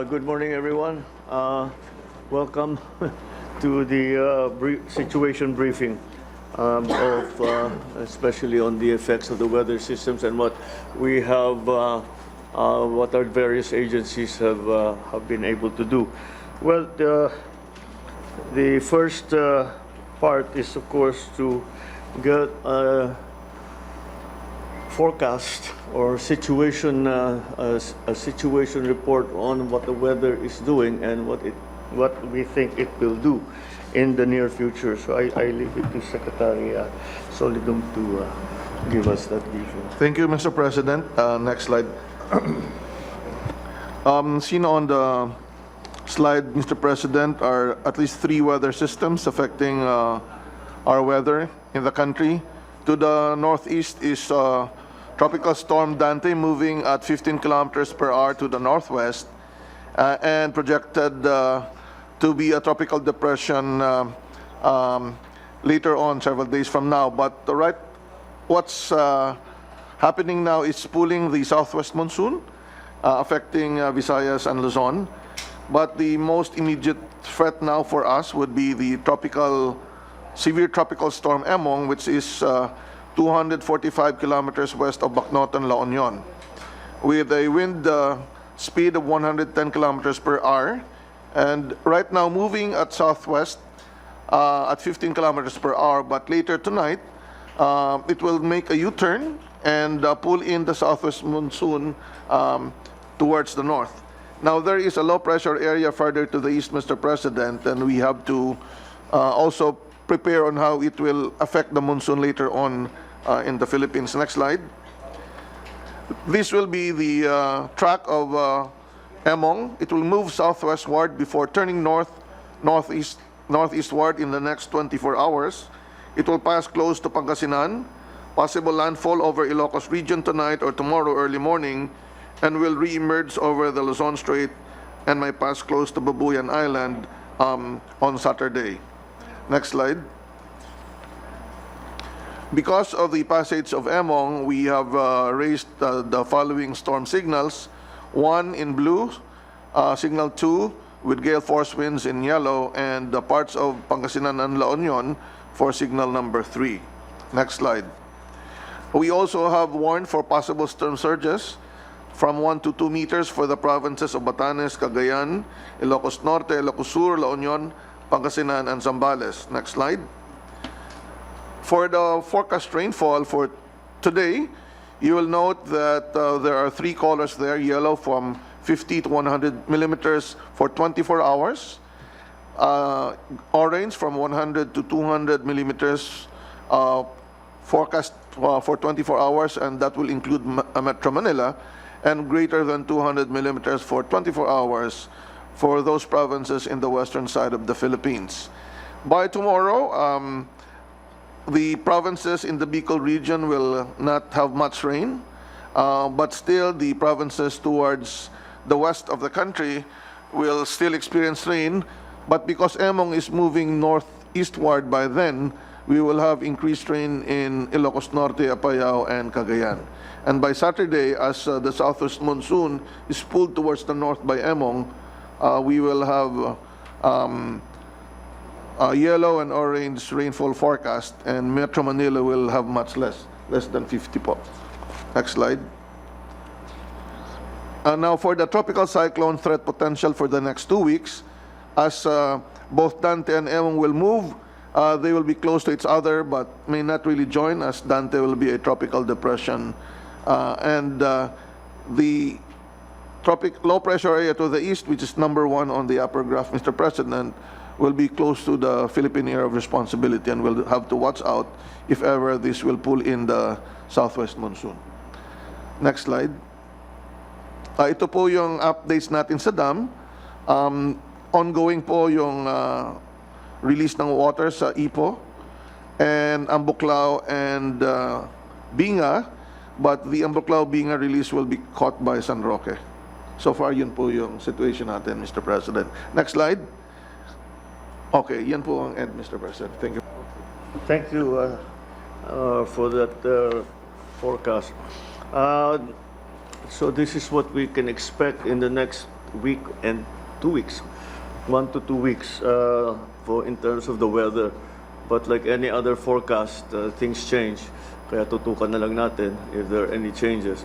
Good morning, everyone. Welcome to the situation briefing especially on the effects of the weather systems and what we have, what our various agencies have been able to do. Well, the first part is, of course, to get forecast or situation a situation report on what the weather is doing and what we think it will do in the near future. So I leave it to Secretary Solidum to give us that briefing. Thank you, Mr. President. Next slide. Seen on the slide, Mr. President, are at least 3 weather systems affecting our weather in the country. To the northeast is Tropical Storm Dante moving at 15 kilometers per hour to the northwest and projected to be a tropical depression later on, several days from now. But what's happening now is pulling the southwest monsoon, affecting Visayas and Luzon. But the most immediate threat now for us would be the severe tropical storm Emong, which is 245 kilometers west of Bacnotan, La Union, with a wind speed of 110 kilometers per hour, and right now moving at southwest at 15 kilometers per hour. But later tonight, it will make a U-turn and pull in the southwest monsoon towards the north. Now, there is a low-pressure area further to the east, Mr. President, and we have to also prepare on how it will affect the monsoon later on in the Philippines. Next slide. This will be the track of Emong. It will move southwestward before turning northeastward in the next 24 hours. It will pass close to Pangasinan, possible landfall over Ilocos region tonight or tomorrow early morning, and will re-emerge over the Luzon Strait and may pass close to Babuyan Island on Saturday. Next slide. Because of the passage of Emong, we have raised the following storm signals. 1 in blue, signal 2 with gale force winds in yellow, and the parts of Pangasinan and La Union for signal number 3. Next slide. We also have warned for possible storm surges from 1 to 2 meters for the provinces of Batanes, Cagayan, Ilocos Norte, Ilocos Sur, La Union, Pangasinan, and Zambales. Next slide. For the forecast rainfall for today, you will note that there are 3 colors there: yellow from 50 to 100 millimeters for 24 hours, orange from 100 to 200 millimeters forecast for 24 hours, and that will include Metro Manila, and greater than 200 millimeters for 24 hours for those provinces in the western side of the Philippines. By tomorrow, the provinces in the Bicol region will not have much rain, but still the provinces towards the west of the country will still experience rain. But because Emong is moving northeastward by then, we will have increased rain in Ilocos Norte, Apayao, and Cagayan. And by Saturday, as the southwest monsoon is pulled towards the north by Emong, we will have yellow and orange rainfall forecast, and Metro Manila will have much less than 50 po. Next slide. Now for the tropical cyclone threat potential for the next 2 weeks, as both Dante and Emong will move, they will be close to each other but may not really join, as Dante will be a tropical depression, and the low pressure area to the east, which is number 1 on the upper graph, Mr. President, will be close to the Philippine area of responsibility, and we'll have to watch out if ever this will pull in the southwest monsoon. Next slide. Ito po yung updates natin sa dam. Ongoing po yung release ng water sa Ipo and Ambuklao and Binga, but the Ambuklao-Binga release will be caught by San Roque. So far, yun po yung situation natin, Mr. President. Next slide. Okay, yan po ang end, Mr. President. Thank you. Thank you for that forecast. So this is what we can expect in the next week and 2 weeks, 1 to 2 weeks for in terms of the weather. But like any other forecast, things change. Kaya tutukan na lang natin if there are any changes.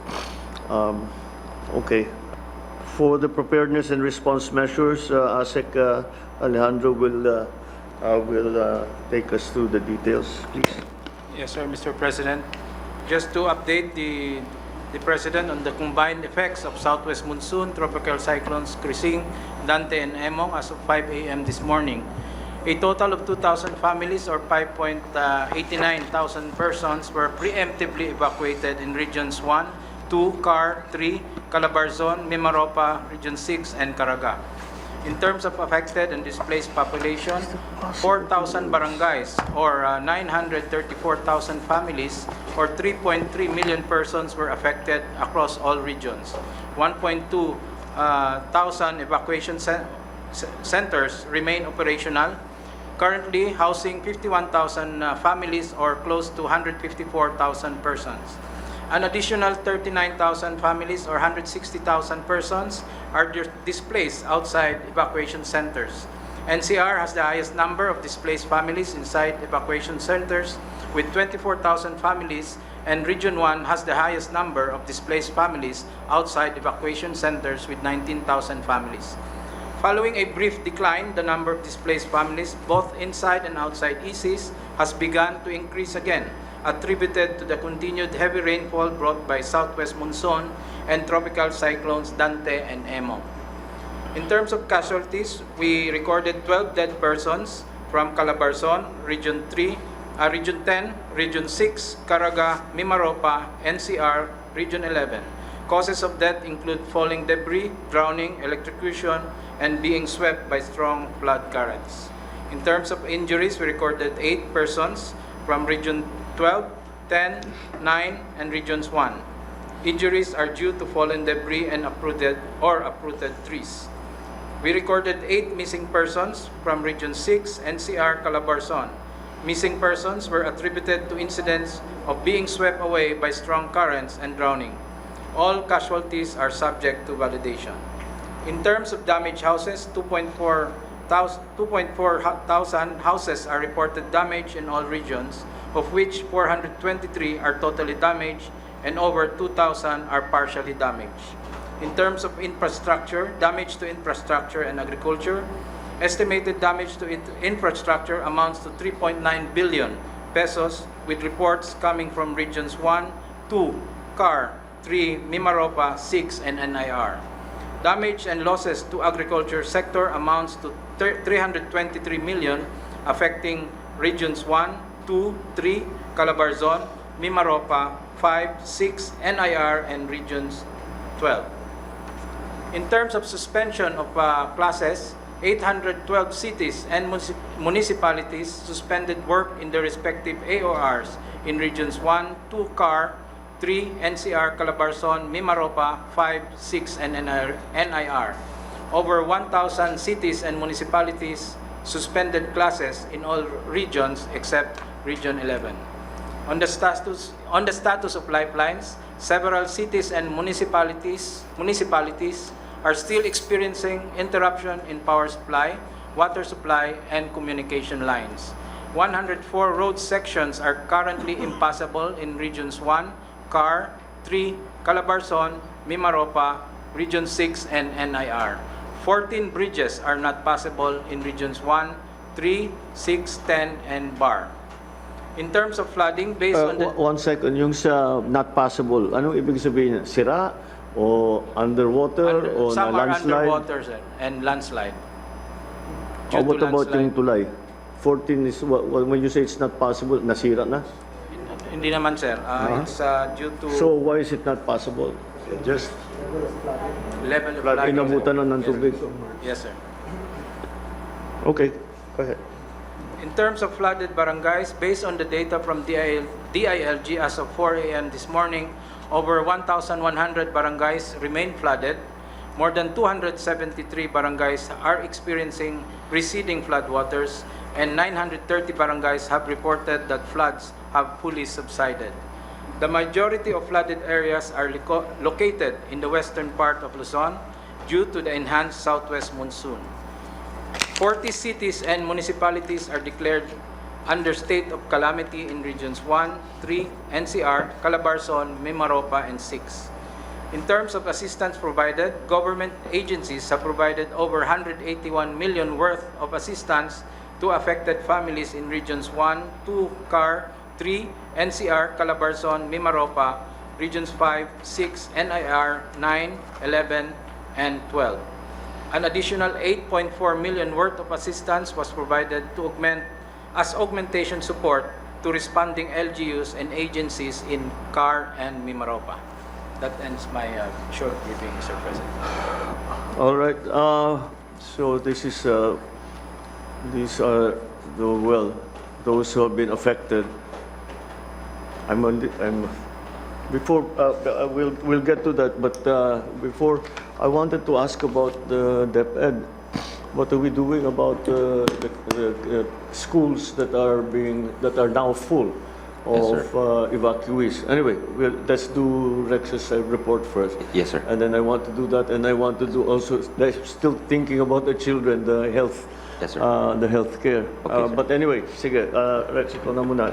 Okay. For the preparedness and response measures, ASEC Alejandro will take us through the details, please. Yes, sir, Mr. President. Just to update the President on the combined effects of southwest monsoon, tropical cyclones Krising, Dante, and Emong as of 5 a.m. this morning. A total of 2,000 families or 5.89 thousand persons were preemptively evacuated in Regions 1, 2, CAR, 3, Calabarzon, Mimaropa, Region 6, and Caraga. In terms of affected and displaced population, 4,000 barangays or 934,000 families or 3.3 million persons were affected across all regions. 1.2 thousand evacuation centers remain operational, currently housing 51,000 families or close to 154,000 persons. An additional 39,000 families or 160,000 persons are displaced outside evacuation centers. NCR has the highest number of displaced families inside evacuation centers with 24,000 families, and Region 1 has the highest number of displaced families outside evacuation centers with 19,000 families. Following a brief decline, the number of displaced families, both inside and outside ECs, has begun to increase again, attributed to the continued heavy rainfall brought by southwest monsoon and tropical cyclones Dante and Emong. In terms of casualties, we recorded 12 dead persons from Calabarzon, Region 3, Region 10, Region 6, Caraga, Mimaropa, NCR, Region 11. Causes of death include falling debris, drowning, electrocution, and being swept by strong flood currents. In terms of injuries, we recorded 8 persons from Region 12, 10, 9, and Regions 1. Injuries are due to fallen debris and uprooted trees. We recorded 8 missing persons from Region 6, NCR, Calabarzon. Missing persons were attributed to incidents of being swept away by strong currents and drowning. All casualties are subject to validation. In terms of damaged houses, 2.4 thousand houses are reported damaged in all regions, of which 423 are totally damaged and over 2,000 are partially damaged. In terms of infrastructure, damage to infrastructure and agriculture, estimated damage to infrastructure amounts to 3.9 billion pesos, with reports coming from Regions 1, 2, CAR, 3, Mimaropa, 6, and NIR. Damage and losses to agriculture sector amounts to 323 million, affecting Regions 1, 2, 3, Calabarzon, Mimaropa, 5, 6, NIR, and Regions 12. In terms of suspension of classes, 812 cities and municipalities suspended work in their respective AORs in Regions 1, 2, CAR, 3, NCR, Calabarzon, Mimaropa, 5, 6, and NIR. Over 1,000 cities and municipalities suspended classes in all regions except Region 11. On the status of lifelines, several cities and municipalities are still experiencing interruption in power supply, water supply, and communication lines. 104 road sections are currently impassable in Regions 1, CAR, 3, Calabarzon, Mimaropa, Region 6, and NIR. 14 bridges are not passable in Regions 1, 3, 6, 10, and BAR. In terms of flooding, based on the... One second, yung sa not passable, anong ibig sabihin niya? Sira o underwater o na some are landslide? underwater, sir, and landslide. How Due to about yung landslide. tulay? 14 is, when you say it's not possible, nasira na? Hindi naman, sir. It's due to So why is it not possible? Just level of flood, flooding, inabutan sir. na ng tubig. Yes, sir. Okay, go ahead. In terms of flooded barangays, based on the data from DILG as of 4 a.m. this morning, over 1,100 barangays remain flooded. More than 273 barangays are experiencing receding floodwaters, and 930 barangays have reported that floods have fully subsided. The majority of flooded areas are located in the western part of Luzon, due to the enhanced southwest monsoon. 40 cities and municipalities are declared under state of calamity in regions 1, 3, NCR, Calabarzon, Mimaropa, and 6. In terms of assistance provided, government agencies have provided over 181 million worth of assistance to affected families in regions 1, 2, CAR, 3, NCR, Calabarzon, Mimaropa, regions 5, 6, NIR, 9, 11, and 12. An additional 8.4 million worth of assistance was provided to augmentation support to responding LGUs and agencies in CAR and Mimaropa. That ends my short briefing, Mr. President. All right. So these are those who have been affected. We'll get to that, but before, I wanted to ask about the DepEd. What are we doing about the schools that are now full of evacuees? Anyway, let's do Rex's report first. Yes, sir. And then I want to do that, and I want to do also. Still thinking about the children, the health. Yes, sir. The healthcare. Okay, But anyway, sige, Rex, ikaw na muna.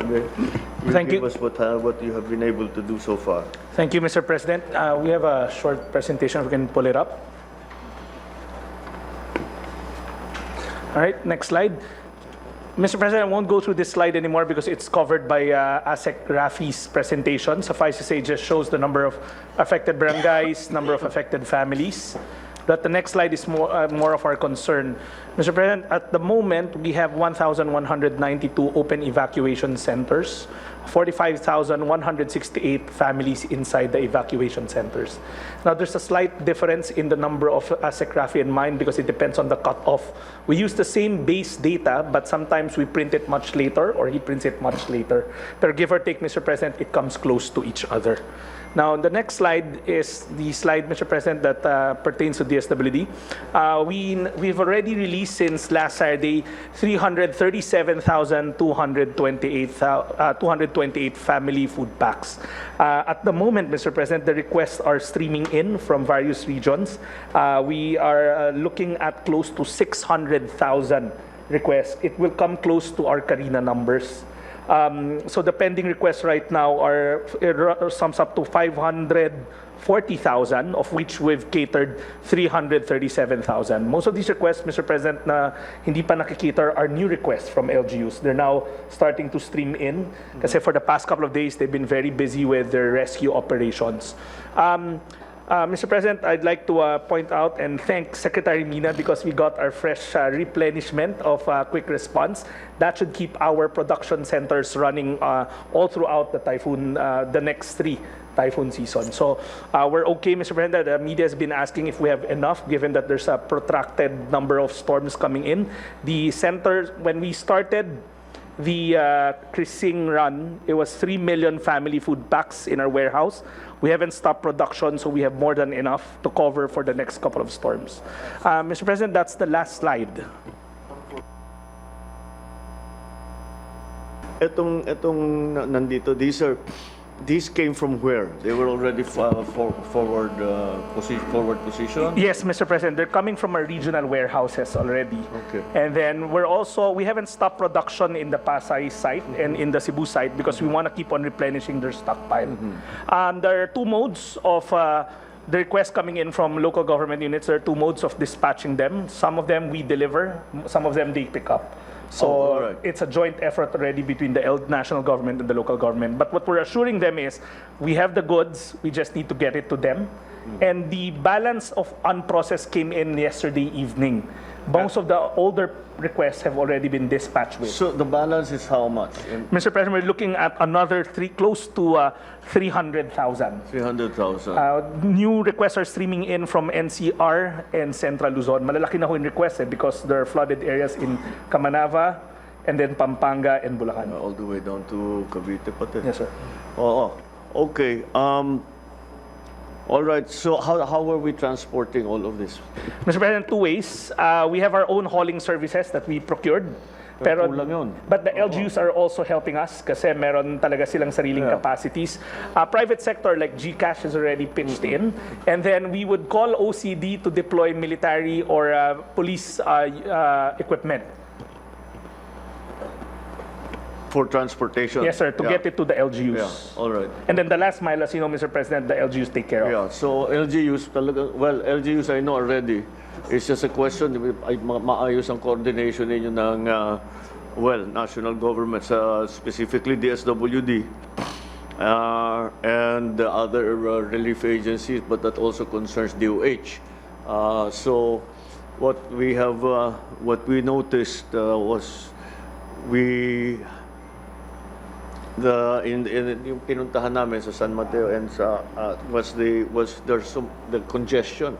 Thank you. Give us what you have been able to do so far. Thank you, Mr. President. We have a short presentation. We can pull it up. All right, next slide. Mr. President, I won't go through this slide anymore because it's covered by ASEC Rafi's presentation. Suffice to say, it just shows the number of affected barangays, number of affected families. But the next slide is more of our concern. Mr. President, at the moment, we have 1,192 open evacuation centers, 45,168 families inside the evacuation centers. Now, there's a slight difference in the number of ASEC Rafi and mine because it depends on the cutoff. We use the same base data, but sometimes we print it much later or he prints it much later. But give or take, Mr. President, it comes close to each other. Now, the next slide is the slide, Mr. President, that pertains to DSWD. We've already released since last Saturday 337,228 family food packs. At the moment, Mr. President, the requests are streaming in from various regions. We are looking at close to 600,000 requests. It will come close to our Karina numbers. So the pending requests right now sums up to 540,000, of which we've catered 337,000. Most of these requests, Mr. President, na hindi pa nakikater are new requests from LGUs. They're now starting to stream in kasi for the past couple of days, they've been very busy with their rescue operations. Mr. President, I'd like to point out and thank Secretary Mina because we got our fresh replenishment of quick response. That should keep our production centers running all throughout the typhoon, the next 3 typhoon season. So we're okay, Mr. President. The media has been asking if we have enough, given that there's a protracted number of storms coming in. The centers, when we started the Krising run, it was 3 million family food packs in our warehouse. We haven't stopped production, so we have more than enough to cover for the next couple of storms. Mr. President, that's the last slide. Etong nandito, these came from where? They were already forward position? Yes, Mr. President, they're coming from our regional warehouses already. Okay. And then we haven't stopped production in the Pasay site and in the Cebu site because we want to keep on replenishing their stockpile. There are 2 modes of the requests coming in from local government units. There are 2 modes of dispatching them. Some of them we deliver, some of them they pick up. So right. It's a joint effort already between the national government and the local government. But what we're assuring them is we have the goods, we just need to get it to them. And the balance of unprocessed came in yesterday evening. Most of the older requests have already been dispatched with. So the balance is how much? Mr. President, we're looking at another close to 300,000. 300,000. New requests are streaming in from NCR and Central Luzon. Malalaki na ho in requests because there are flooded areas in Camanava and then Pampanga and Bulacan. All the way down to Cavite pati. Yes, sir. Oh, okay. All right, so how are we transporting all of this? Mr. President, 2 ways. We have our own hauling services that we procured. Pero, kulang yun. but the LGUs are also helping us kasi meron talaga silang sariling capacities. Private sector like GCash has already pitched in. And then we would call OCD to deploy military or police equipment. For transportation. Yes, sir, to get it to the LGUs. Yeah, all right. And then the last mile, as you know, Mr. President, the LGUs take care of. Yeah, so LGUs talaga, well, LGUs I know already. It's just a question, ay maayos ang coordination ninyo ng, well, national governments, specifically DSWD, and the other relief agencies, but that also concerns DOH. So what we have, what we noticed was yung pinuntahan namin sa San Mateo and sa there's the congestion,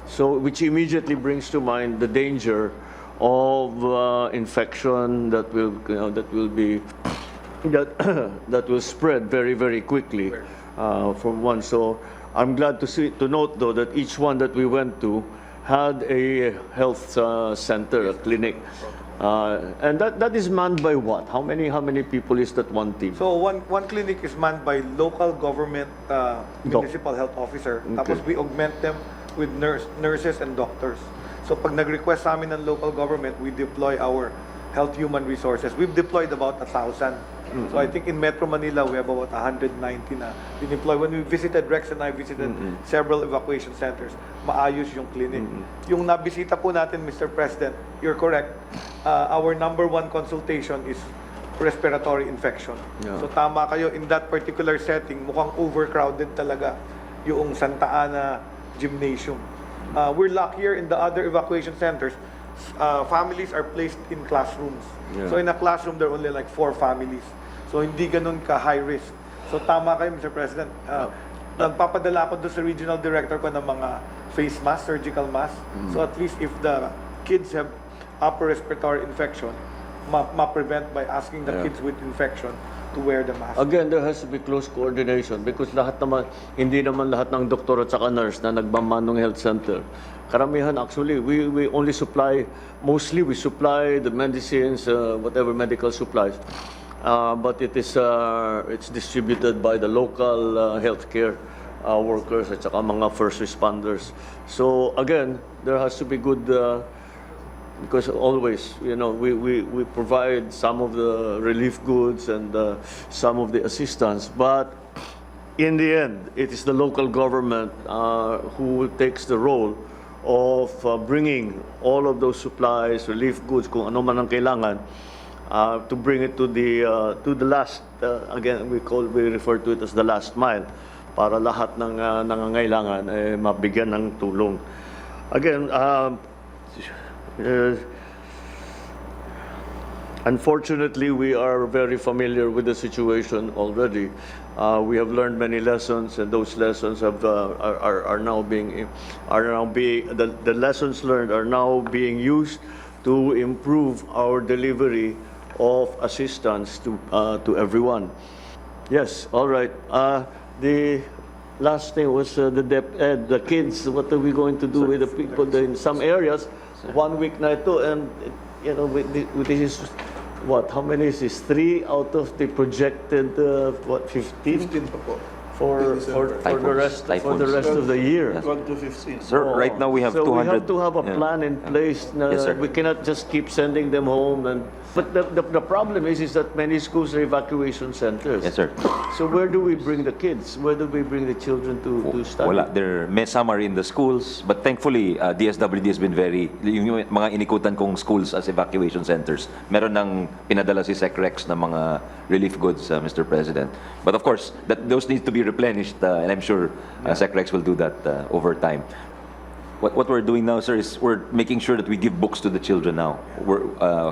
so which immediately brings to mind the danger of infection that will be that will spread very, very quickly from one. So I'm glad to note though that each one that we went to had a health center, a clinic. And that is manned by what? How many people is that one team? So one clinic is manned by local government municipal health officer. Okay. Tapos we augment them with nurses and doctors. So pag nag-request sa amin ng local government, we deploy our health human resources. We've deployed about 1,000. So I think in Metro Manila, we have about 190 na dineploy. When we visited, Rex and I visited several evacuation centers, maayos yung clinic. Yung nabisita po natin, Mr. President, you're correct. Our number one consultation is respiratory infection. Yeah. So tama kayo, in that particular setting, mukhang overcrowded talaga yung Santa Ana gymnasium. We're luckier in the other evacuation centers. Families are placed in classrooms. Yeah. So in a classroom, there are only like 4 families. So hindi ganun ka high risk. So tama kayo, Mr. President. Nagpapadala ko doon sa regional director ko ng mga face mask, surgical mask. So at least if the kids have upper respiratory infection, ma-prevent by asking the kids with infection to wear the mask. Again, there has to be close coordination because hindi naman lahat ng doktor at saka nurse na nagmaman ng health center. Karamihan actually, we only supply, mostly we supply the medicines, whatever medical supplies. But it's distributed by the local healthcare workers at saka mga first responders. So again, there has to be good, because always, we provide some of the relief goods and some of the assistance, but in the end, it is the local government who takes the role of bringing all of those supplies, relief goods, kung ano man ang kailangan, to bring it to the last, again, we refer to it as the last mile, para lahat ng nangangailangan mabigyan ng tulong. Again, unfortunately, we are very familiar with the situation already. We have learned many lessons, and those lessons are now being the lessons learned are now being used to improve our delivery of assistance to everyone. Yes, all right. The last thing was the kids. What are we going to do with the people in some areas? 1 week na ito, and this is what? How many is this? 3 out of the projected 15? 15 pa po. For the rest of the year. Yes. 1 to 15. Sir, right now we have so 200. we have to have a Yeah. plan in place. Yes, sir. We cannot just keep sending them home. But the problem is that many schools are evacuation centers. Yes, sir. So where do we bring the kids? Where do we bring the children to study? Wala. Some are in the schools, but thankfully, DSWD has been yung mga inikutan kong schools as evacuation centers. Meron ng pinadala si SecRex na mga relief goods, Mr. President. But of course, those need to be replenished, and I'm sure SecRex will do that over time. What we're doing now, sir, is we're making sure that we give books to the children now.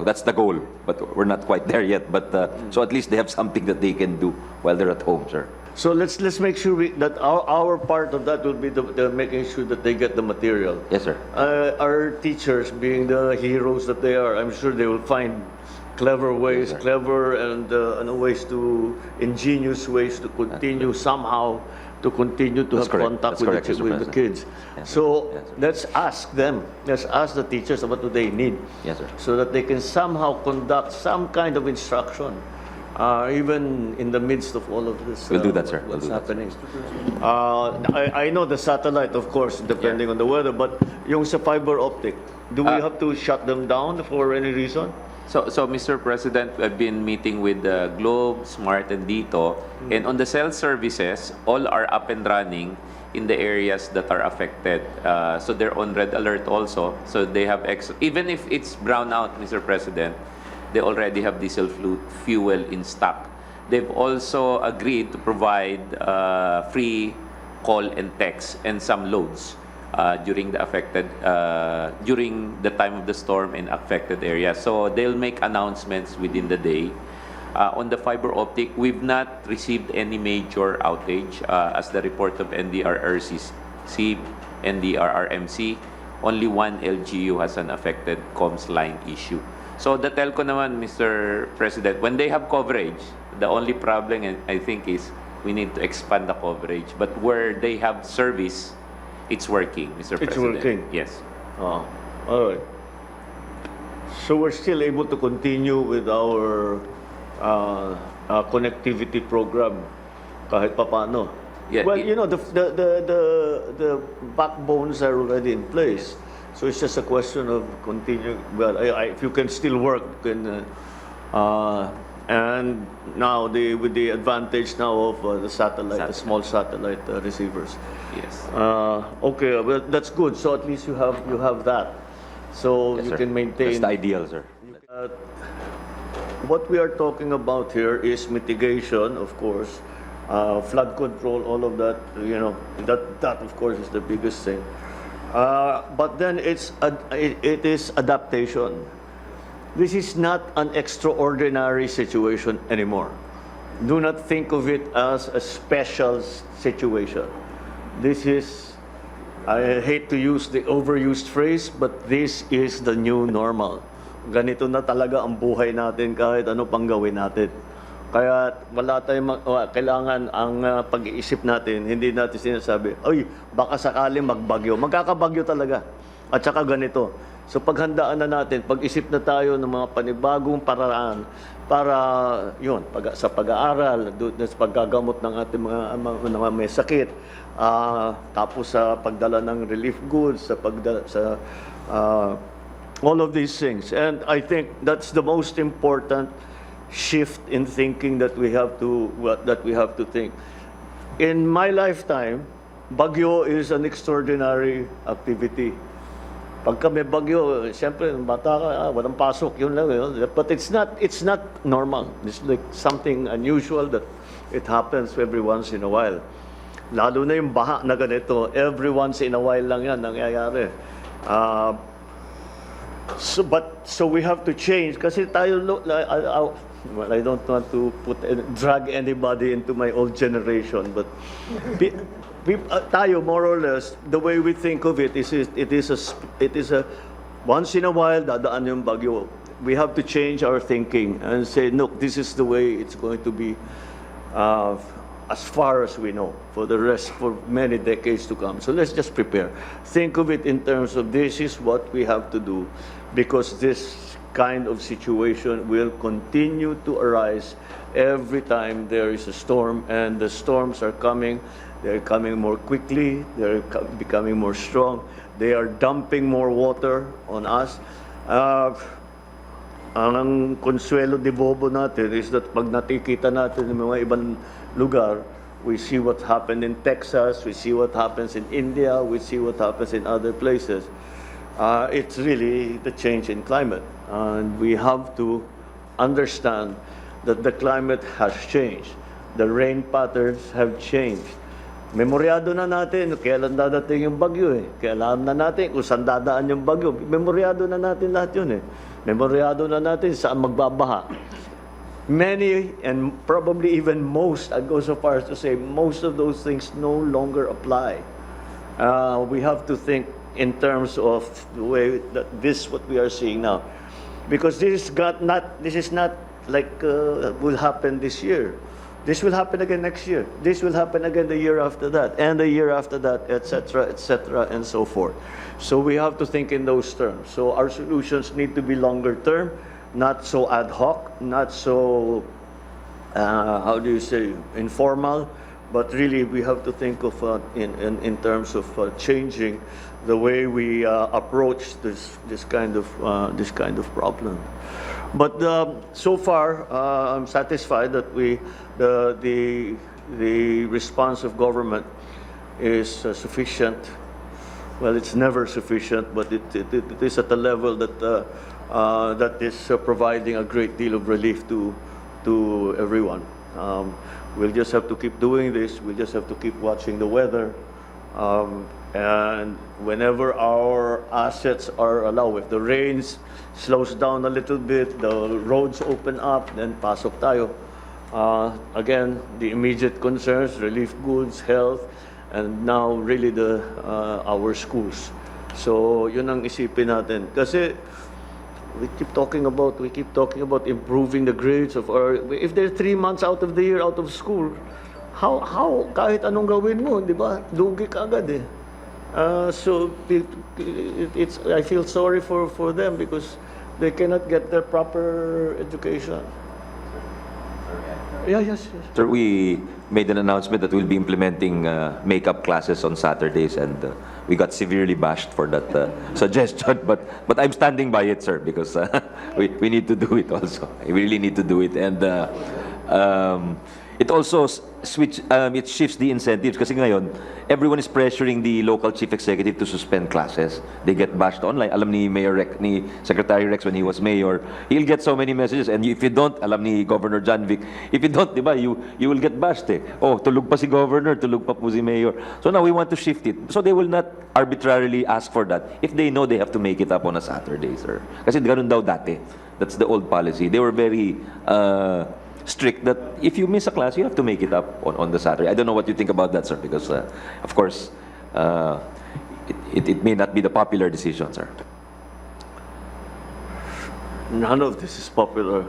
That's the goal, but we're not quite there yet. But so at least they have something that they can do while they're at home, sir. So let's make sure that our part of that will be the making sure that they get the material. Yes, sir. Our teachers, being the heroes that they are, I'm sure they will find clever ways, Yes, sir. ingenious ways to continue somehow to continue to That's have correct. contact That's correct, Mr. with the President. kids. Yes, sir. So Yes, sir. let's ask them, let's ask the teachers what do they need. Yes, sir. So that they can somehow conduct some kind of instruction, even in the midst of all of this. We'll do that, sir. We'll What's do that, sir. happening. I know the satellite, of course, depending on the weather, but yung sa fiber optic, do we have to shut them down for any reason? So, Mr. President, I've been meeting with Globe, Smart, and Dito, and on the cell services, all are up and running in the areas that are affected. So they're on red alert also. So they have even if it's brown out, Mr. President, they already have diesel fuel in stock. They've also agreed to provide free call and text and some loads during the time of the storm in affected areas. So they'll make announcements within the day. On the fiber optic, we've not received any major outage as the report of NDRRMC. Only one LGU has an affected comms line issue. So the telco naman, Mr. President, when they have coverage, the only problem I think is we need to expand the coverage. But where they have service, it's working, Mr. It's President. working. Yes. All right. So we're still able to continue with our connectivity program kahit papaano. Yeah, Well, you know, the backbones are already in place. So it's just a question of continuing. Well, if you can still work, and now with the advantage now of the satellite, the small satellite receivers. Yes. Okay, well, that's good. So at least you have that. So Yes, you sir. can maintain. That's the ideal, sir. What we are talking about here is mitigation, of course, flood control, all of that. You know, that of course is the biggest thing. But then it is adaptation. This is not an extraordinary situation anymore. Do not think of it as a special situation. This is, I hate to use the overused phrase, but this is the new normal. Ganito na talaga ang buhay natin kahit ano pang gawin natin. Kaya wala tayong kailangan ang pag-iisip natin, hindi natin sinasabi, ay, baka sakaling magbagyo. Magkakabagyo talaga. At saka ganito. So paghandaan na natin, pag-isip na tayo ng mga panibagong paraan para yun, sa pag-aaral, sa paggagamot ng ating mga may sakit, tapos sa pagdala ng relief goods, sa all of these things. And I think that's the most important shift in thinking that we have to think. In my lifetime, bagyo is an extraordinary activity. Pagka may bagyo, siyempre, bata ka, walang pasok, yun lang. But it's not normal. It's like something unusual that it happens every once in a while. Lalo na yung baha na ganito, every once in a while lang yan nangyayari. So we have to change kasi tayo, well, I don't want to drag anybody into my old generation, but tayo more or less the way we think of it is a once in a while dadaan yung bagyo. We have to change our thinking and say, look, this is the way it's going to be as far as we know for many decades to come. So let's just prepare. Think of it in terms of this is what we have to do because this kind of situation will continue to arise every time there is a storm, and the storms are coming. They're coming more quickly. They're becoming more strong. They are dumping more water on us. Ang consuelo de bobo natin is that pag nakikita natin ng mga ibang lugar, we see what happened in Texas, we see what happens in India, we see what happens in other places. It's really the change in climate. And we have to understand that the climate has changed. The rain patterns have changed. Memoryado na natin kailan dadating yung bagyo eh. Kailan na natin kung saan dadaan yung bagyo. Memoryado na natin lahat yun eh. Memoryado na natin saan magbabaha. Many, and probably even most, I go so far as to say, most of those things no longer apply. We have to think in terms of the way that what we are seeing now. Because this is not like will happen this year. This will happen again next year. This will happen again the year after that, and the year after that, etc., and so forth. So we have to think in those terms. So our solutions need to be longer term, not so ad hoc, not so, how do you say, informal, but really we have to think of in terms of changing the way we approach this kind of problem. But so far, I'm satisfied that the response of government is sufficient. Well, it's never sufficient, but it is at a level that is providing a great deal of relief to everyone. We'll just have to keep doing this. We'll just have to keep watching the weather. And whenever our assets are allowed, if the rains slows down a little bit, the roads open up, then pasok tayo. Again, the immediate concerns, relief goods, health, and now really our schools. So yun ang isipin natin. Kasi we keep talking about improving the grades of our, if they're 3 months out of the year out of school, how kahit anong gawin mo, di ba? Lugi ka agad eh. So I feel sorry for them because they cannot get their proper education. Yeah, yes. Sir, we made an announcement that we'll be implementing makeup classes on Saturdays, and we got severely bashed for that suggestion. But I'm standing by it, sir, because we need to do it also. We really need to do it, and it also it shifts the incentives kasi ngayon everyone is pressuring the local chief executive to suspend classes. They get bashed online. Alam ni ni Secretary Rex when he was mayor, he'll get so many messages, and if you don't, alam ni Governor John Vic, if you don't, diba, you will get bashed eh. Oh, tulog pa si Governor, tulog pa po si Mayor. So now we want to shift it. So they will not arbitrarily ask for that if they know they have to make it up on a Saturday, sir. Kasi ganun daw dati. That's the old policy. They were very strict that if you miss a class, you have to make it up on the Saturday. I don't know what you think about that, sir, because of course, it may not be the popular decision, sir. None of this is popular.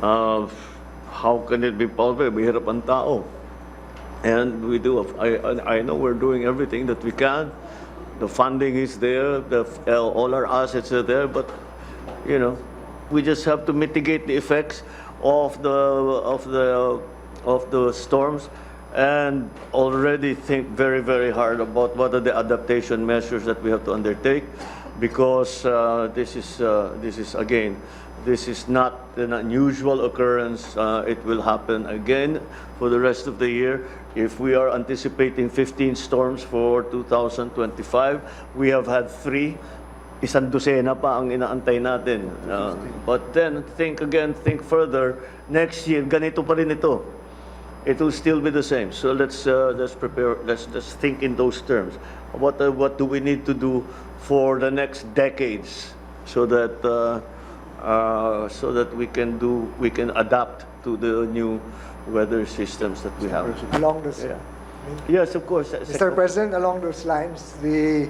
How can it be popular? Mahirap ang tao. And we do. I know we're doing everything that we can. The funding is there. All our assets are there. But you know, we just have to mitigate the effects of the storms, and already think very, very hard about what are the adaptation measures that we have to undertake, because this is again, this is not an unusual occurrence. It will happen again for the rest of the year. If we are anticipating 15 storms for 2025, we have had 3. Isang dosena pa ang inaantay natin. But then, think further. Next year, ganito pa rin ito. It will still be the same. So let's prepare. Let's think in those terms. What do we need to do for the next decades, so that we can adapt to the new weather systems that we have. Along those, Yes, of course. Mr. President, along those lines, the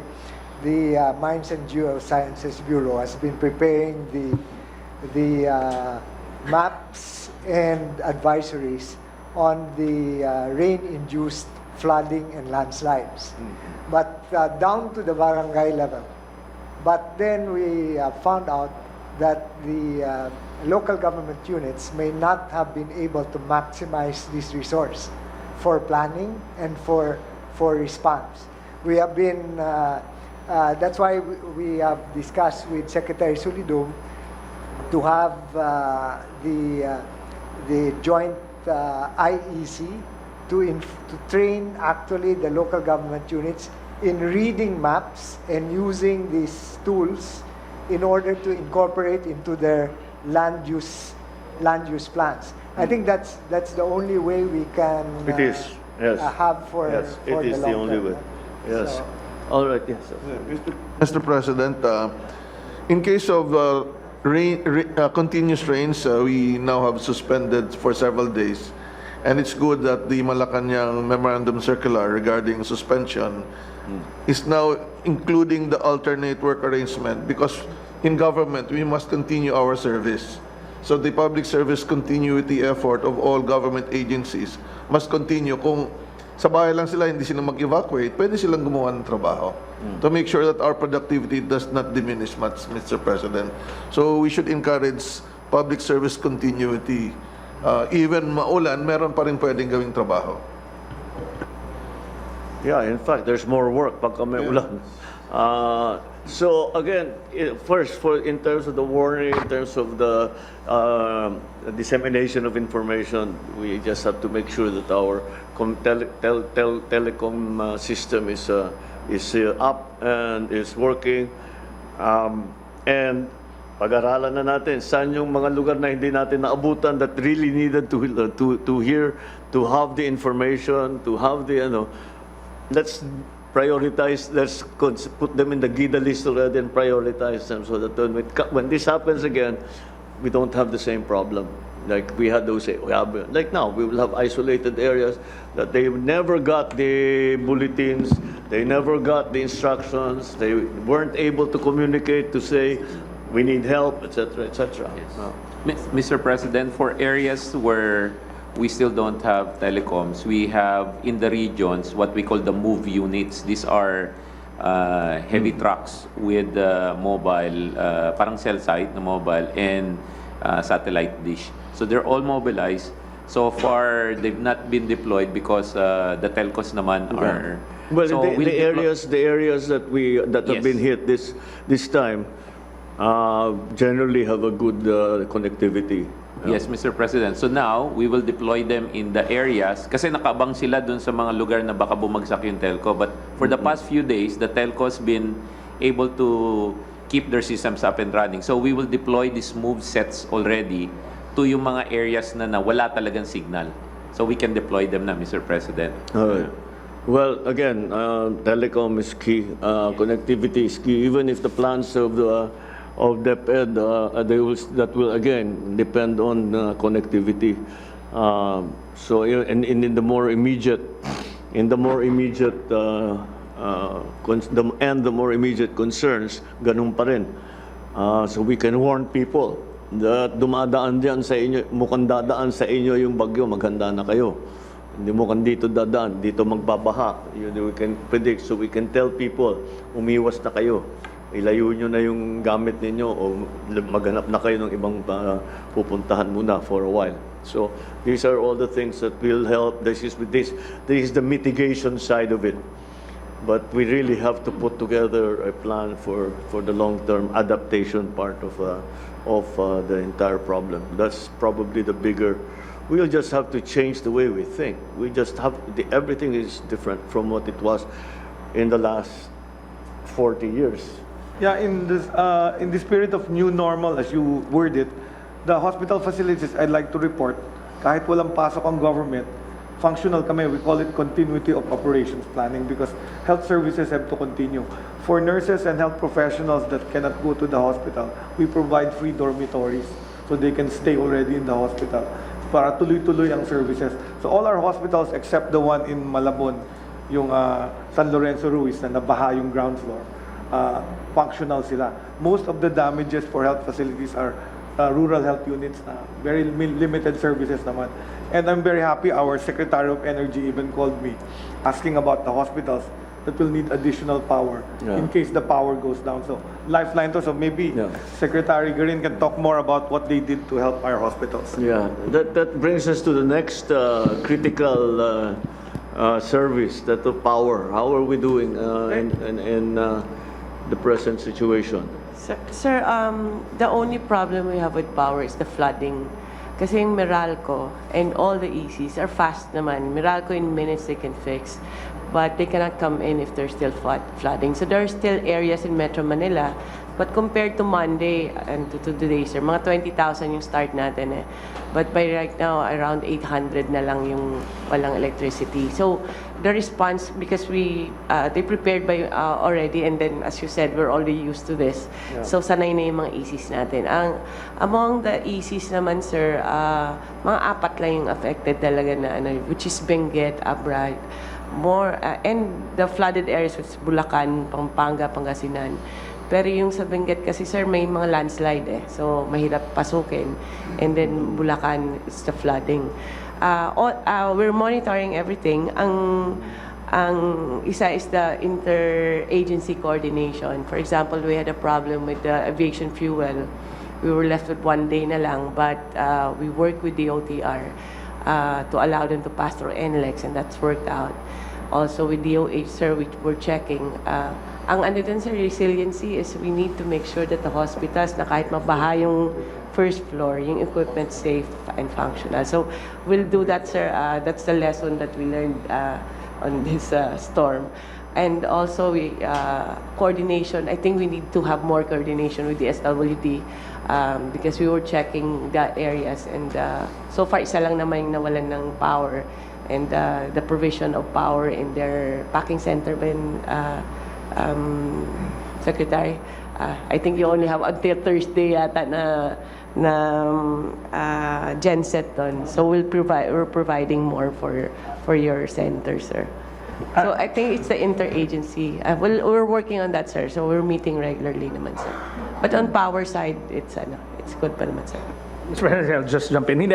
Mines and Geosciences Bureau has been preparing the maps and advisories on the rain-induced flooding and landslides, but down to the barangay level. But then we found out that the local government units may not have been able to maximize this resource for planning and for response. We have been that's why we have discussed with Secretary Solidum to have the joint IEC to train actually the local government units in reading maps and using these tools in order to incorporate into their land use plans. I think that's the only way we can It is, yes. have for Yes, for it is the long only term. way. Yes. So, All right, yes. Mr. President, in case of continuous rains, we now have suspended for several days. And it's good that the Malacanang Memorandum Circular regarding suspension is now including the alternate work arrangement, because in government, we must continue our service. So the public service continuity effort of all government agencies must continue. Kung sa bahay lang sila, hindi sila mag-evacuate, pwede silang gumawa ng trabaho to make sure that our productivity does not diminish much, Mr. President. So we should encourage public service continuity. Even maulan, meron pa rin pwedeng gawing trabaho. Yeah, in fact, there's more work pagka may ulan. So again, first, in terms of the warning, in terms of the dissemination of information, we just have to make sure that our telecom system is up and is working. And pag-aralan na natin saan yung mga lugar na hindi natin naabutan that really needed to hear, to have the information, to have the let's prioritize, let's put them in the GIDA list already and prioritize them so that when this happens again, we don't have the same problem. Like we had those, like now, we will have isolated areas that they never got the bulletins, they never got the instructions, they weren't able to communicate to say, we need help, etc., etc. Mr. President, for areas where we still don't have telecoms, we have in the regions what we call the move units. These are heavy trucks with mobile, parang cell site na mobile, and satellite dish. So they're all mobilized. So far, they've not been deployed because the telcos naman are... Well, so the areas that have been hit this time generally have a good connectivity. Yes, Mr. President. So now, we will deploy them in the areas kasi nakabang sila dun sa mga lugar na baka bumagsak yung telco. But for the past few days, the telco's been able to keep their systems up and running. So we will deploy these move sets already to yung mga areas na wala talagang signal. So we can deploy them na, Mr. President. All right. Well, again, telecom is key. Connectivity is key. Even if the plans of DepEd, that will again depend on connectivity. So, in the more immediate, the more immediate concerns, ganun pa rin. So we can warn people that dumadaan diyan sa inyo, mukhang dadaan sa inyo yung bagyo, maghanda na kayo. Hindi mukhang dito dadaan, dito magbabaha. We can predict, so we can tell people, umiwas na kayo. Ilayo nyo na yung gamit ninyo o maghanap na kayo ng ibang pupuntahan muna for a while. So these are all the things that will help. This is the mitigation side of it. But we really have to put together a plan for the long-term adaptation part of the entire problem. That's probably the bigger. We'll just have to change the way we think. We just have everything is different from what it was in the last 40 years. Yeah, in the spirit of new normal, as you word it, the hospital facilities, I'd like to report, kahit walang pasok ang government, functional kami. We call it continuity of operations planning because health services have to continue. For nurses and health professionals that cannot go to the hospital, we provide free dormitories so they can stay already in the hospital para tuloy-tuloy ang services. So all our hospitals except the one in Malabon, yung San Lorenzo Ruiz na nabaha yung ground floor, functional sila. Most of the damages for health facilities are rural health units na very limited services naman. And I'm very happy our Secretary of Energy even called me asking about the hospitals that will need additional power in case the power goes down. So lifeline to, so maybe Secretary Garin can talk more about what they did to help our hospitals. Yeah, that brings us to the next critical service, that of power. How are we doing in the present situation? Sir, the only problem we have with power is the flooding. Kasi yung Meralco and all the ECs are fast naman. Meralco in minutes they can fix. But they cannot come in if there's still flooding. So there are still areas in Metro Manila. But compared to Monday and to today, sir, mga 20,000 yung start natin eh. But by right now, around 800 na lang yung walang electricity. So the response, because they prepared by already, and then as you said, we're already used to this. Yeah. So sanay na yung mga ECs natin. Among the ECs naman, sir, mga 4 lang yung affected talaga na, which is Benguet, Abra, more, and the flooded areas, which is Bulacan, Pampanga, Pangasinan. Pero yung sa Benguet kasi, sir, may mga landslide eh. So, mahirap pasukin. And then, Bulacan, it's the flooding. We're monitoring everything. Ang isa is the interagency coordination. For example, we had a problem with the aviation fuel. We were left with 1 day na lang, but we worked with the OTR to allow them to pass through NLEX, and that's worked out. Also with DOH, sir, we're checking. Ang ano din sa resiliency is we need to make sure that the hospitals na kahit mabaha yung first floor, yung equipment safe and functional. So we'll do that, sir. That's the lesson that we learned on this storm. And also coordination. I think we need to have more coordination with the DSWD because we were checking the areas, and so far isa lang naman yung nawalan ng power, and the provision of power in their packing center when Secretary, I think you only have until Thursday yata na genset doon. So we're providing more for your center, sir. So I think it's the interagency. We're working on that, sir. So we're meeting regularly naman, sir. But on power side, it's good pa naman, sir. Mr. President, I'll just jump in.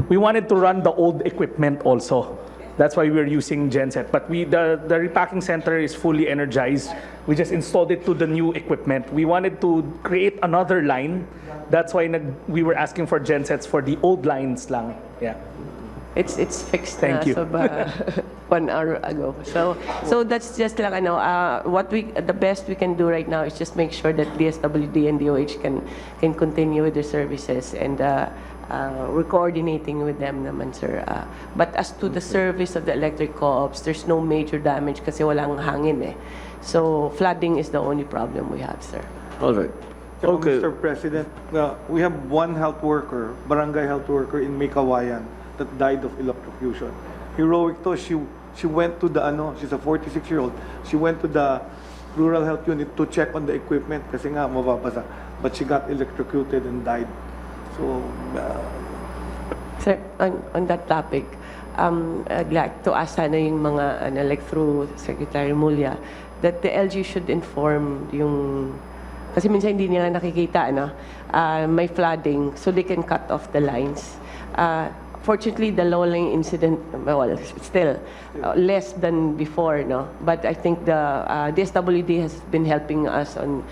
We wanted to run the old equipment also. That's why we're using genset. But the repacking center is fully energized. We just installed it to the new equipment. We wanted to create another line. That's why we were asking for gensets for the old lines lang. Yeah. It's fixed. Thank you. So 1 hour ago. So that's just lang the best we can do right now is just make sure that DSWD and DOH can continue with their services, and we're coordinating with them naman, sir. But as to the service of the electric co-ops, there's no major damage kasi walang hangin eh. So flooding is the only problem we have, sir. All right. So, Okay. Mr. President, we have one health worker, barangay health worker in Mikawayan that died of electrocution. Heroic to, she went to the she's a 46-year-old. She went to the rural health unit to check on the equipment kasi nga mababasa. But she got electrocuted and died. So Sir, on that topic, I'd like to ask sana yung mga like through Secretary Mulya that the LG should inform yung kasi minsan hindi nila nakikita may flooding, so they can cut off the lines. Fortunately, the low-lying incident, well, still less than before, no? But I think the DSWD has been helping us on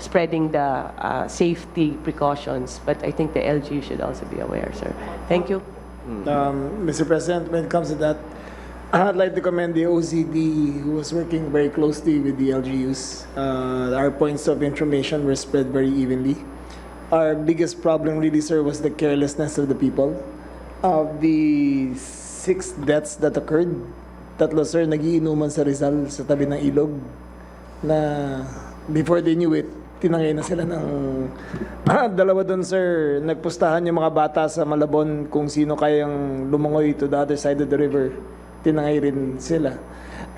spreading the safety precautions. But I think the LG should also be aware, sir. Thank you. Mr. President, when it comes to that, I'd like to commend the OCD who was working very closely with the LGUs. Our points of information were spread very evenly. Our biggest problem really, sir, was the carelessness of the people. Of the 6 deaths that occurred, 3, sir, nagiinuman sa Rizal sa tabi ng ilog na before they knew it, tinangay na sila ng 2 doon, sir. Nagpustahan yung mga bata sa Malabon kung sino kayang lumangoy to the other side of the river. Tinangay rin sila.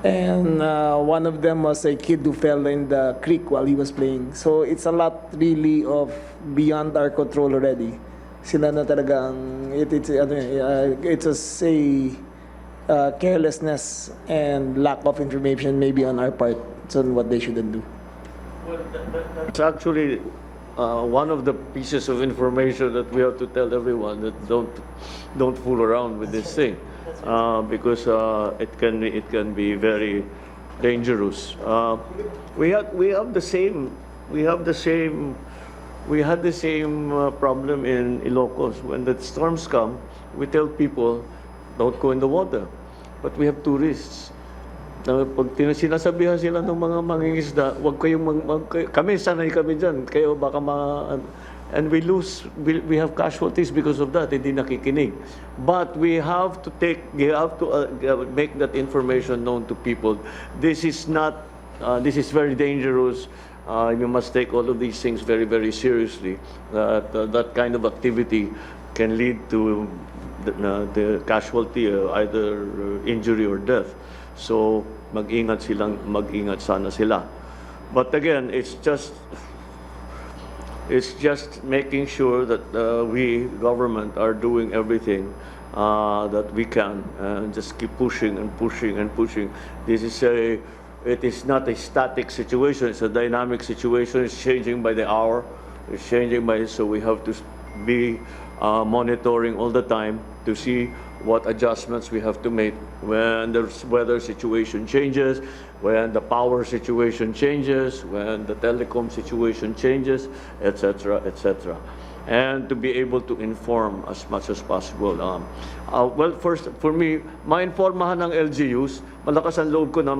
And one of them was a kid who fell in the creek while he was playing. So it's a lot really of beyond our control already. Sila na talaga ang it's a carelessness and lack of information maybe on our part. It's on what they shouldn't do. It's actually one of the pieces of information that we have to tell everyone that don't fool around with this thing. Because it can be very dangerous. We had the same problem in Ilocos. When the storms come, we tell people don't go in the water, but we have tourists. Pag sinasabihan sila ng mga mangingisda, wag kayong kami sanay kami diyan, kayo baka and we have casualties because of that. Hindi nakikinig. But we have to make that information known to people. This is very dangerous. You must take all of these things very, very seriously. That kind of activity can lead to the casualty, either injury or death. So mag-ingat sana sila. But again, it's just making sure that we, government, are doing everything that we can, and just keep pushing and pushing and pushing. This is it is not a static situation, it's a dynamic situation. It's changing by the hour, it's changing by, so we have to be monitoring all the time to see what adjustments we have to make when the weather situation changes, when the power situation changes, when the telecom situation changes, etc., etc. And to be able to inform as much as possible. Well, first, for me, ma-informahan ng LGUs, malakas ang loob ko na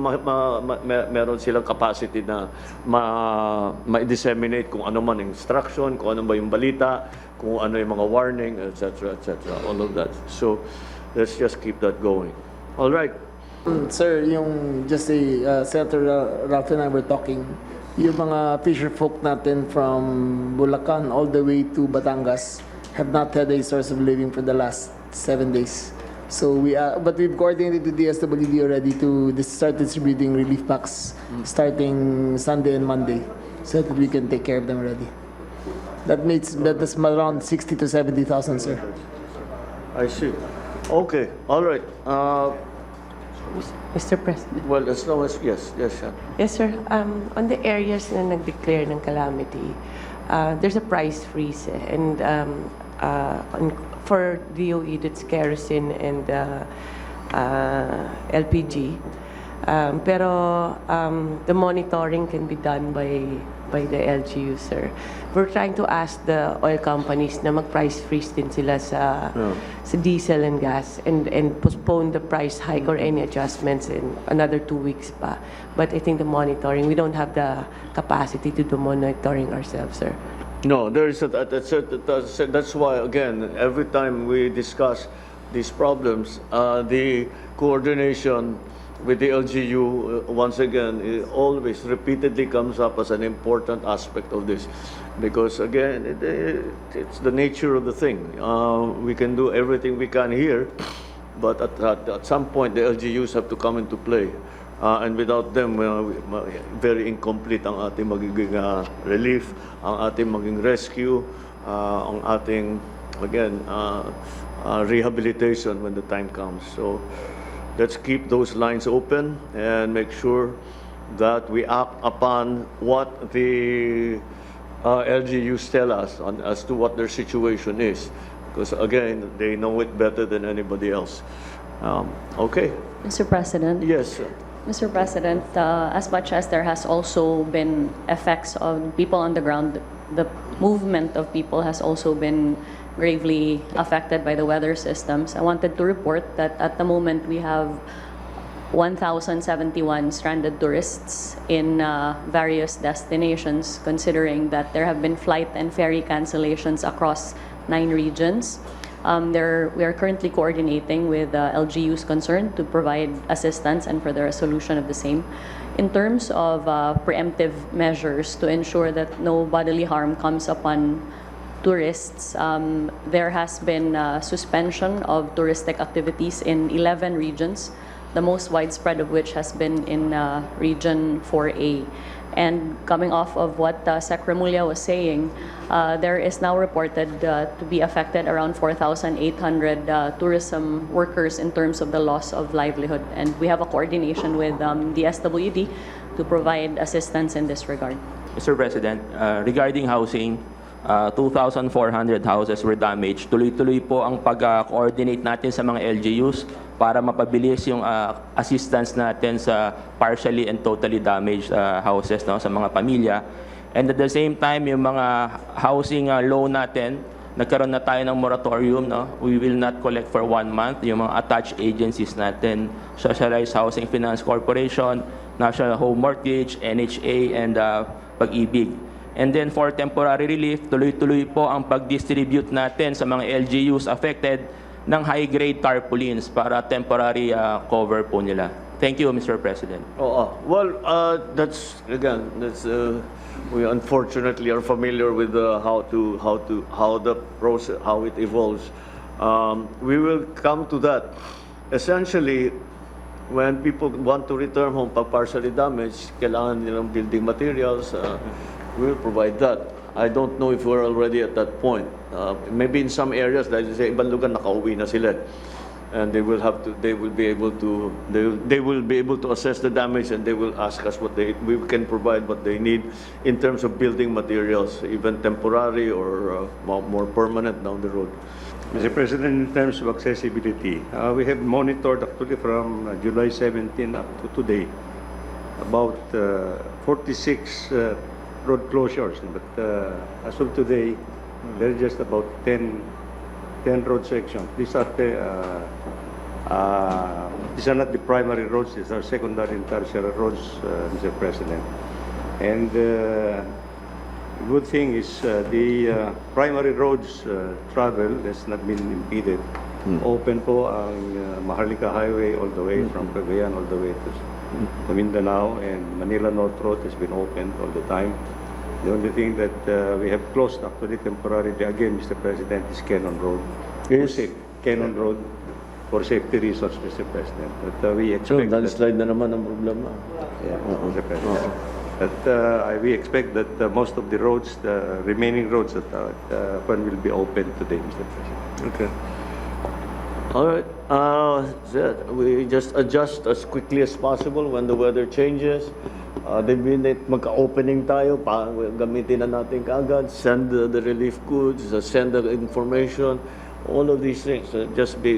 meron silang capacity na ma-disseminate kung ano man instruction, kung ano ba yung balita, kung ano yung mga warning, etc., etc., all of that. So, let's just keep that going. All right. Sir, yung just Senator Ralph and I were talking, yung mga fisher folk natin from Bulacan all the way to Batangas have not had a source of living for the last 7 days. So but we've coordinated with DSWD already to start distributing relief packs starting Sunday and Monday, so that we can take care of them already. That's around 60 to 70,000, sir. I see. Okay. All right. Mr. President. Well, as long as, yes, Sean. Yes, sir. On the areas na nag-declare ng calamity, there's a price freeze. And for DOE, that's kerosene and LPG. Pero the monitoring can be done by the LGU, sir. We're trying to ask the oil companies na mag-price freeze din sila sa diesel and gas and postpone the price hike or any adjustments in another 2 weeks pa. But I think the monitoring, we don't have the capacity to do monitoring ourselves, sir. No, there is that's why, again, every time we discuss these problems, the coordination with the LGU, once again, it always repeatedly comes up as an important aspect of this. Because, again, it's the nature of the thing. We can do everything we can here, but at some point, the LGUs have to come into play. And without them, very incomplete ang ating magiging relief, ang ating maging rescue, ang ating, again, rehabilitation when the time comes. So, let's keep those lines open and make sure that we act upon what the LGUs tell us as to what their situation is. Because again, they know it better than anybody else. Okay. Mr. President. Yes, sir. Mr. President, as much as there has also been effects on people on the ground, the movement of people has also been gravely affected by the weather systems. I wanted to report that at the moment we have 1,071 stranded tourists in various destinations, considering that there have been flight and ferry cancellations across 9 regions. We are currently coordinating with LGUs concerned to provide assistance and for the resolution of the same. In terms of preemptive measures to ensure that no bodily harm comes upon tourists, there has been suspension of touristic activities in 11 regions, the most widespread of which has been in Region 4A. And coming off of what Sec. Remulla was saying, there is now reported to be affected around 4,800 tourism workers in terms of the loss of livelihood. And we have a coordination with DSWD to provide assistance in this regard. Mr. President, regarding housing, 2,400 houses were damaged. Tuloy-tuloy po ang pag-coordinate natin sa mga LGUs para mapabilis yung assistance natin sa partially and totally damaged houses, no, sa mga pamilya. And at the same time, yung mga housing loan natin, nagkaroon na tayo ng moratorium. No? We will not collect for 1 month. Yung mga attached agencies natin, Socialized Housing Finance Corporation, National Home Mortgage, NHA, and Pag-ibig. And then for temporary relief, tuloy-tuloy po ang pag-distribute natin sa mga LGUs affected ng high-grade tarpaulins para temporary cover po nila. Thank you, Mr. President. Well, that's again, we unfortunately are familiar with how the process, how it evolves. We will come to that. Essentially, when people want to return home pag partially damaged, kailangan nilang building materials. We will provide that. I don't know if we're already at that point. Maybe in some areas, dahil sa ibang lugar, nakauwi na sila. and they will be able to assess the damage, and they will ask us we can provide what they need in terms of building materials, even temporary or more permanent down the road. Mr. President, in terms of accessibility, we have monitored actually from July 17 up to today about 46 road closures, but as of today, there are just about 10 road sections. These are not the primary roads, these are secondary and tertiary roads, Mr. President. And the good thing is the primary roads travel has not been impeded. Open po ang Maharlika Highway all the way from Cagayan all the way to Mindanao, and Manila North Road has been opened all the time. The only thing that we have closed actually temporarily again, Mr. President, is Cannon Road. Yes. Cannon Road for safety reasons, Mr. President. But we expect landslide na naman ang problema. Mr. President. But we expect that most of the roads, the remaining roads that will be open today, Mr. President. Okay. All right. We just adjust as quickly as possible when the weather changes. The minute magka-opening tayo, gamitin na natin kaagad, send the relief goods, send the information, all of these things.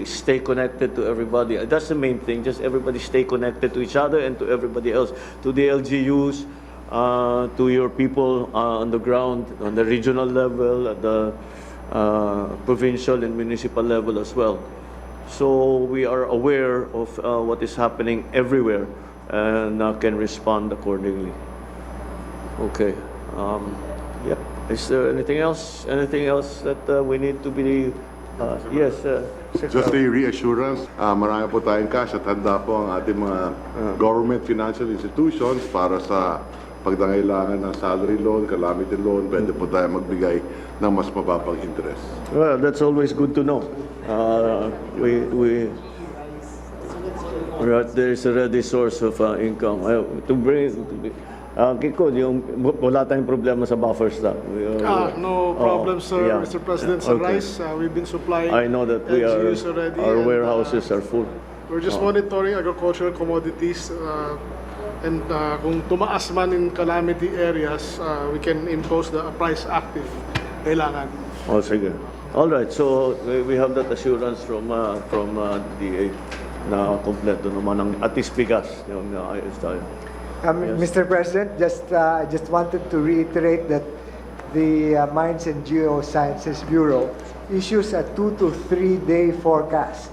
Stay connected to everybody. That's the main thing. Just everybody stay connected to each other and to everybody else, to the LGUs, to your people on the ground, on the regional level, at the provincial and municipal level as well. So we are aware of what is happening everywhere and can respond accordingly. Okay. Yep. Is there anything else? Anything else that we need to be? Yes. Just a reassurance, marami po tayong cash at handa po ang ating mga government financial institutions para sa pagdangailangan ng salary loan, calamity loan, pwede po tayo magbigay ng mas mababang interest. Well, that's always good to know. There is a ready source of income to bring. Kiko, wala tayong problema sa buffer stock. No problem, sir. Yeah. Mr. President, sa Okay. rice, we've been supplying I know that LGUs already. our and, warehouses are full. We're just monitoring agricultural commodities and kung tumaas man in calamity areas, we can impose the price active kailangan. Oh, sige. All right. So we have that assurance from DA na kompleto naman ang atis bigas yung ayos tayo. Mr. President, just wanted to reiterate that the Mines and Geosciences Bureau issues a 2 to 3 day forecast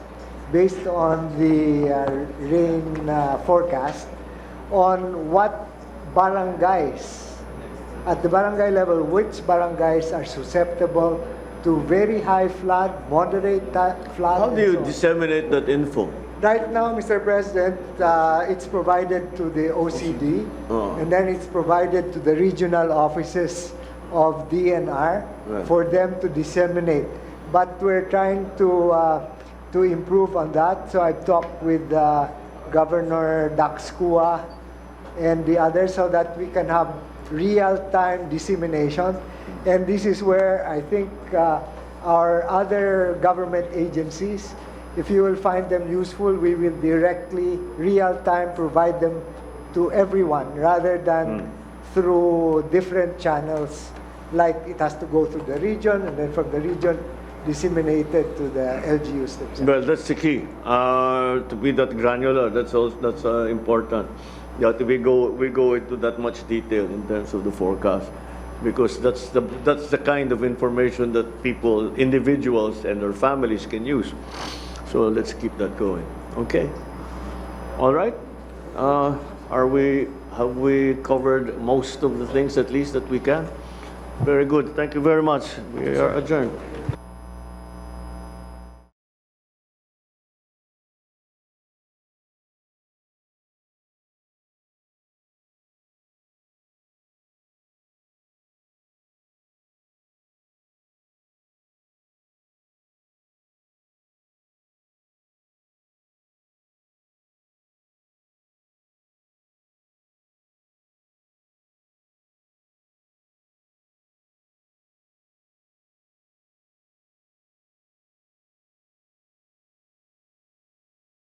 based on the rain forecast on what barangays, at the barangay level, which barangays are susceptible to very high flood, moderate flood. How do you and so on. disseminate that info? Right now, Mr. President, it's provided to the OCD, and then it's provided to the regional offices of DNR for them to disseminate. But we're trying to improve on that. So I've talked with Governor Daxcua and the others so that we can have real-time dissemination. And this is where I think our other government agencies, if you will find them useful, we will directly, real-time, provide them to everyone rather than through different channels, like it has to go through the region and then from the region disseminated to the LGUs themselves. Well, that's the key. To be that granular, that's important. Yeah, we go into that much detail in terms of the forecast, because that's the kind of information that people, individuals, and their families can use. So let's keep that going. Okay. All right. Have we covered most of the things at least that we can? Very good. Thank you very much. We are adjourned.